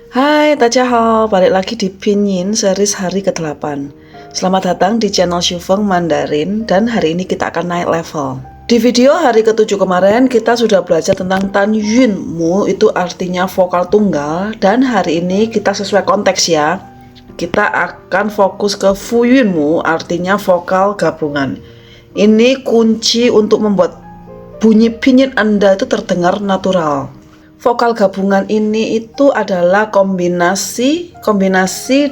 Hai, Tajahal, balik lagi di Pinyin series hari ke-8. Selamat datang di channel Shufeng Mandarin dan hari ini kita akan naik level. Di video hari ke-7 kemarin kita sudah belajar tentang Tan Yun Mu, itu artinya vokal tunggal, dan hari ini kita sesuai konteks ya. Kita akan fokus ke Fu Yun Mu, artinya vokal gabungan. Ini kunci untuk membuat bunyi pinyin Anda itu terdengar natural. Vokal gabungan ini itu adalah kombinasi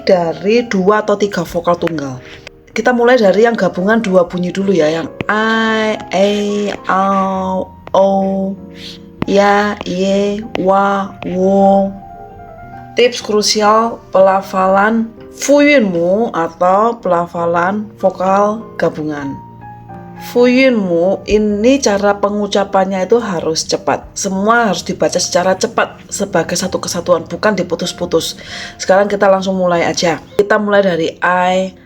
dari 2 atau 3 vokal tunggal. Kita mulai dari yang gabungan 2 bunyi dulu ya, yang I, A, Au, O, Ya, Ye, Wa, Wo. Tips krusial pelafalan Fu Yun Mu atau pelafalan vokal gabungan. Fu Yun Mu ini cara pengucapannya itu harus cepat. Semua harus dibaca secara cepat sebagai satu kesatuan, bukan diputus-putus. Sekarang kita langsung mulai aja. Kita mulai dari I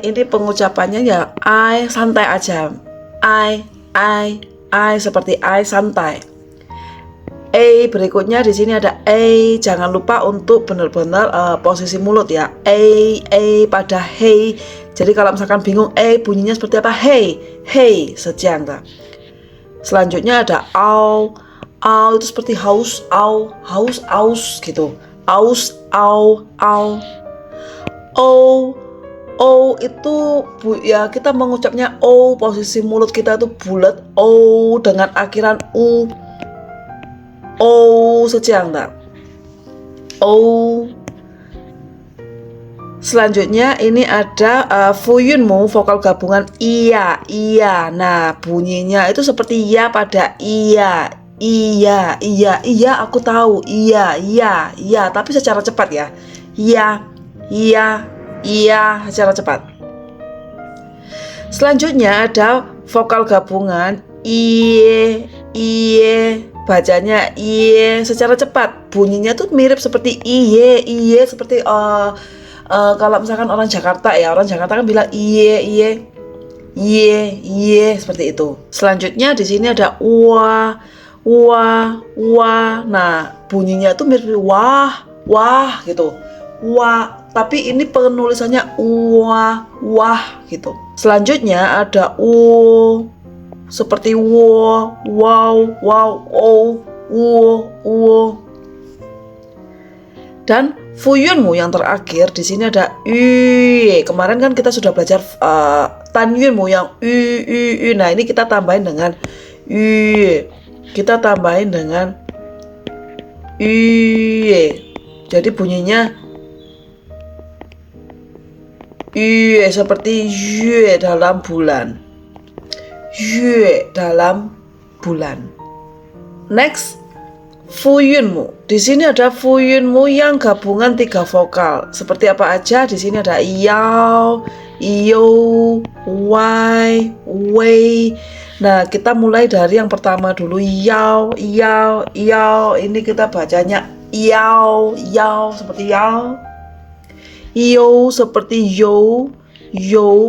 ini pengucapannya ya I santai aja. I seperti I santai. A berikutnya di sini ada A. Jangan lupa untuk benar-benar posisi mulut ya. A pada hey. Jadi kalau misalkan bingung bunyinya seperti apa? Hey, sejang tak. Selanjutnya ada au itu seperti haus gitu. Aus, au. O itu ya kita mengucapnya O, posisi mulut kita itu bulat O dengan akhiran U. O sejang tak. O. Selanjutnya ini ada Fu Yun Mu vokal gabungan iya. Nah bunyinya itu seperti ya pada iya aku tahu iya tapi secara cepat ya. Iya secara cepat. Selanjutnya ada vokal gabungan iye bacanya iye secara cepat. Bunyinya tuh mirip seperti iye seperti kalau misalkan orang Jakarta kan bilang iye seperti itu. Selanjutnya di sini ada wah. Nah bunyinya itu mirip wah gitu. Wah, tapi ini penulisannya wah gitu. Selanjutnya ada seperti wow, dan Fu Yun Mu yang terakhir di sini ada yu. Kemarin kan kita sudah belajar Tan Yun Mu yang yu. Nah ini kita tambahin dengan yu. Kita tambahin dengan yu. Jadi bunyinya yu seperti yue dalam bulan. Yue dalam bulan. Next, Fu Yun Mu. Di sini ada Fu Yun Mu yang gabungan 3 vokal. Seperti apa aja? Di sini ada yao, iyo, wai, wei. Nah, kita mulai dari yang pertama dulu. Yao. Ini kita bacanya yao seperti yao. Iyo seperti yo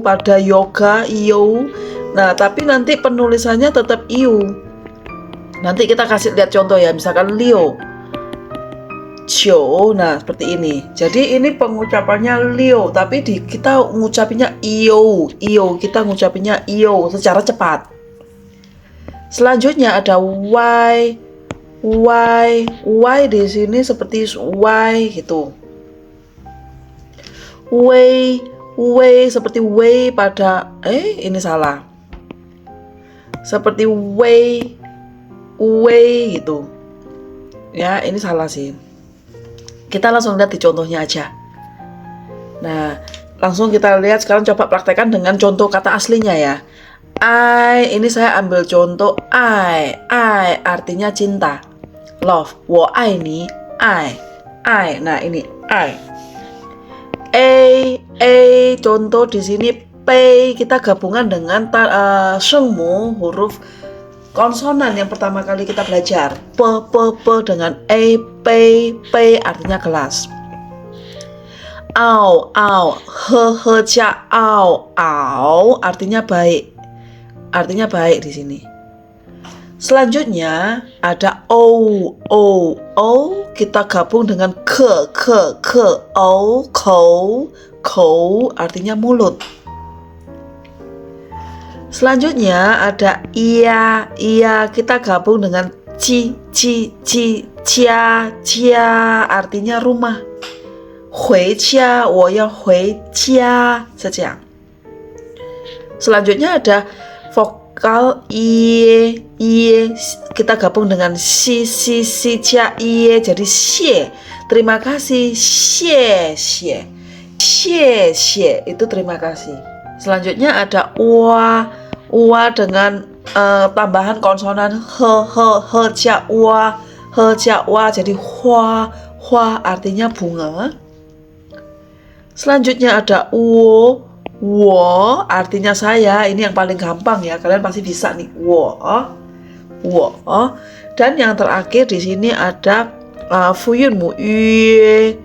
pada yoga yo. Nah, tapi nanti penulisannya tetap iyo. Nanti kita kasih lihat contoh ya, misalkan Leo, Cio, nah seperti ini. Jadi ini pengucapannya Leo, tapi kita ngucapinnya iyo. Kita ngucapinnya iyo secara cepat. Selanjutnya ada Y di sini seperti Y gitu. Wei seperti wei pada ini salah. Seperti wei gitu ya, ini salah sih. Kita langsung lihat di contohnya aja. Nah langsung kita lihat sekarang, coba praktekkan dengan contoh kata aslinya ya. Ini saya ambil contoh I artinya cinta, love. Wo ai ni I. Nah ini I. Contoh di sini P kita gabungan dengan shengmu, huruf konsonan yang pertama kali kita belajar. P dengan P artinya kelas. Ao he jia ao artinya baik. Di sini. Selanjutnya ada o, kita gabung dengan ke, o, kou artinya mulut. Selanjutnya ada iya, kita gabung dengan cia, artinya rumah. Hui jia, wo yao hui jia, sejak. Selanjutnya ada vokal iye, kita gabung dengan si jia iye, jadi xie, terima kasih, xie itu terima kasih. Selanjutnya ada wa dengan tambahan konsonan he jia wa, jadi hua artinya bunga. Selanjutnya ada wo artinya saya. Ini yang paling gampang ya, kalian pasti bisa nih. Wo. Dan yang terakhir di sini ada fuyun mu yue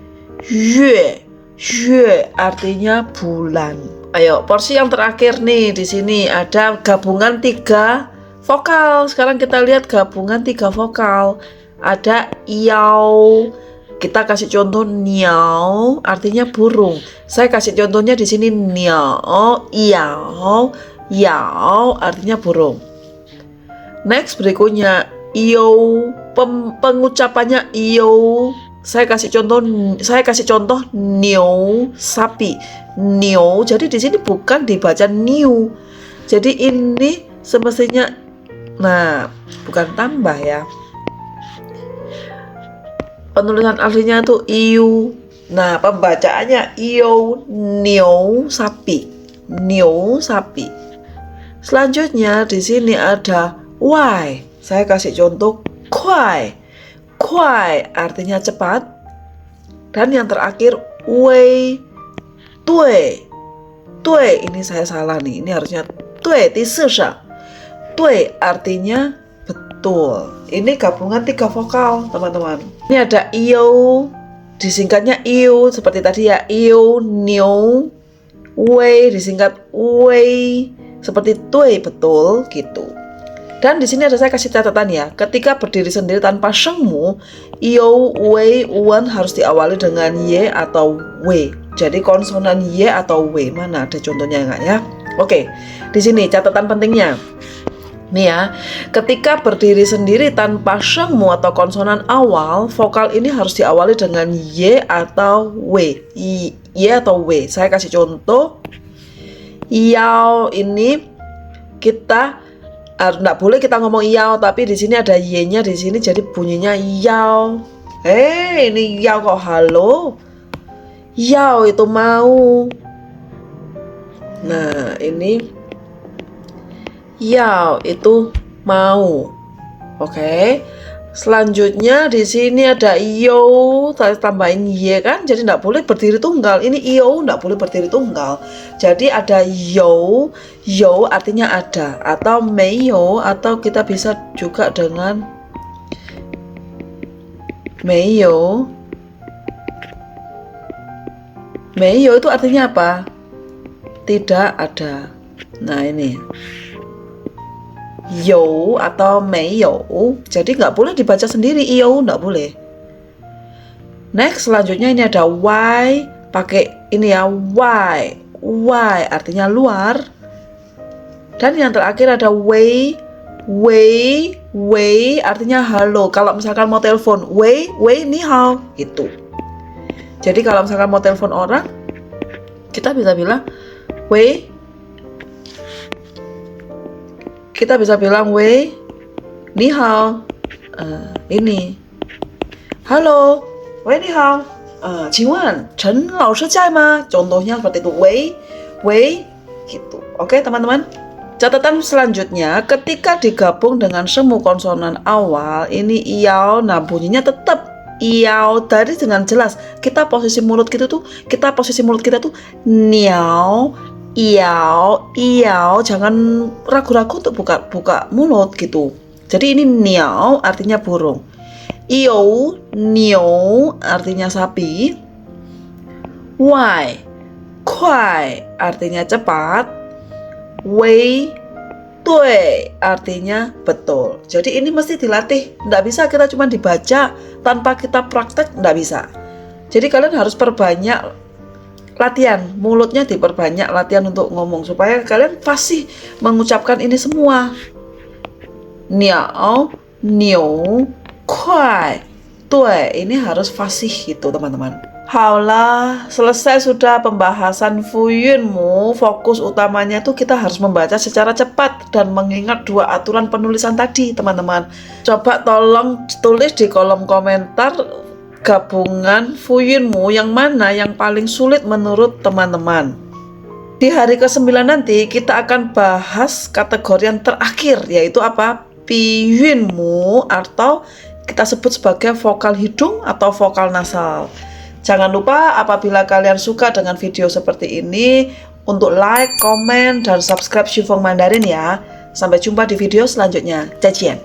artinya bulan. Ayo, porsi yang terakhir nih, di sini ada gabungan 3 vokal. Sekarang kita lihat gabungan 3 vokal. Ada yao. Kita kasih contoh niao, artinya burung. Saya kasih contohnya di sini niao, yao, artinya burung. Next berikutnya iyo, pengucapannya iyo. Saya kasih contoh niu, sapi. Niu, jadi di sini bukan dibaca niu. Jadi ini semestinya, nah, bukan tambah ya. Penulisan aslinya itu iu. Nah, pembacaannya iyo, niu, sapi. Selanjutnya di sini ada wai. Saya kasih contoh kuai. Artinya cepat. Dan yang terakhir wei, tui. Ini saya salah nih. Ini harusnya tui, tui artinya betul. Ini gabungan 3 vokal, teman-teman. Ini ada iyo, disingkatnya iyo, seperti tadi ya, iyo, niu. Wei disingkat wei, seperti tui, betul gitu. Dan di sini ada saya kasih catatan ya, ketika berdiri sendiri tanpa shengmu, iyo, wei, wen harus diawali dengan ye atau wei. Jadi konsonan ye atau wei, mana ada contohnya enggak ya? Oke, di sini catatan pentingnya. Nih ya, ketika berdiri sendiri tanpa shengmu atau konsonan awal, vokal ini harus diawali dengan y atau w. Y atau w. Saya kasih contoh. Yao ini kita nggak boleh kita ngomong yao, tapi di sini ada y-nya di sini, jadi bunyinya yao. Ini yao kok halo? Yao itu mau. Nah, ini yao itu mau. Oke. Selanjutnya di sini ada yo, saya tambahin y kan, jadi nggak boleh berdiri tunggal. Ini yo nggak boleh berdiri tunggal. Jadi ada yo artinya ada, atau meyo, atau kita bisa juga dengan meyo. Meyo itu artinya apa? Tidak ada. Nah ini yo atau meyo, jadi nggak boleh dibaca sendiri, yo nggak boleh. Next, selanjutnya ini ada y, pakai ini ya, y artinya luar. Dan yang terakhir ada wei artinya halo. Kalau misalkan mau telepon, wei ni hao gitu. Jadi kalau misalkan mau telepon orang, kita bisa bilang wei. Kita bisa bilang wei, ni hao. Ini. Halo, wei ni hao. 请问陈老师在吗? Contohnya seperti itu, wei gitu. Oke, teman-teman. Catatan selanjutnya, ketika digabung dengan semu konsonan awal, ini iao, nah bunyinya tetap iao. Tadi dengan jelas, kita posisi mulut kita tuh niao, iao, jangan ragu-ragu untuk buka mulut gitu. Jadi ini niao artinya burung, iyo, niu artinya sapi, kuai artinya cepat, wei Tue artinya betul. Jadi ini mesti dilatih. Nggak bisa kita cuma dibaca tanpa kita praktek, nggak bisa. Jadi kalian harus perbanyak latihan, mulutnya diperbanyak latihan untuk ngomong supaya kalian fasih mengucapkan ini semua. Niao, niu, kuai. Tue, ini harus fasih gitu teman-teman. Haulah, selesai sudah pembahasan Fuyunmu. Fokus utamanya tuh kita harus membaca secara cepat dan mengingat 2 aturan penulisan tadi, teman-teman. Coba tolong tulis di kolom komentar gabungan Fuyunmu yang mana yang paling sulit menurut teman-teman. Di hari ke-9 nanti kita akan bahas kategori yang terakhir, yaitu apa? Piyunmu, atau kita sebut sebagai vokal hidung atau vokal nasal. Jangan lupa apabila kalian suka dengan video seperti ini untuk like, komen, dan subscribe Shifeng Mandarin ya. Sampai jumpa di video selanjutnya. Zaijian.